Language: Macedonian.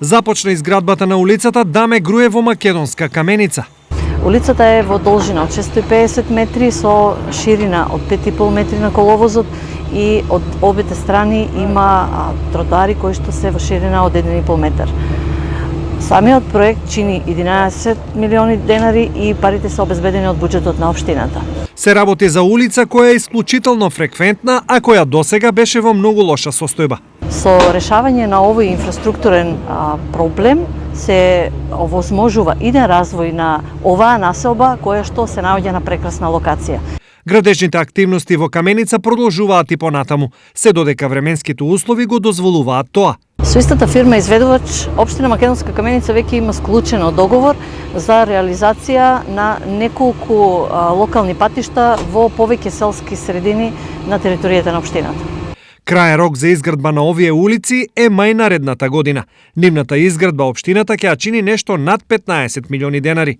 Започна изградбата на улицата Даме Груево Македонска каменица. Улицата е во должина од 650 метри со ширина од 5,5 метри на коловозот и од обете страни има тротоари кои што се во ширина од 1,5 метар. Самиот проект чини 11 милиони денари и парите се обезбедени од буџетот на општината. Се работи за улица која е исклучително фреквентна, а која досега беше во многу лоша состојба. Со решавање на овој инфраструктурен проблем се овозможува иден развој на оваа населба која што се наоѓа на прекрасна локација. Градежните активности во Каменица продолжуваат и понатаму, се додека временските услови го дозволуваат тоа. Со истата фирма изведувач, Општина Македонска Каменица веќе има склучено договор за реализација на неколку локални патишта во повеќе селски средини на територијата на општината. Крај рок за изградба на овие улици е мај наредната година. Нивната изградба општината ќе ја чини нешто над 15 милиони денари.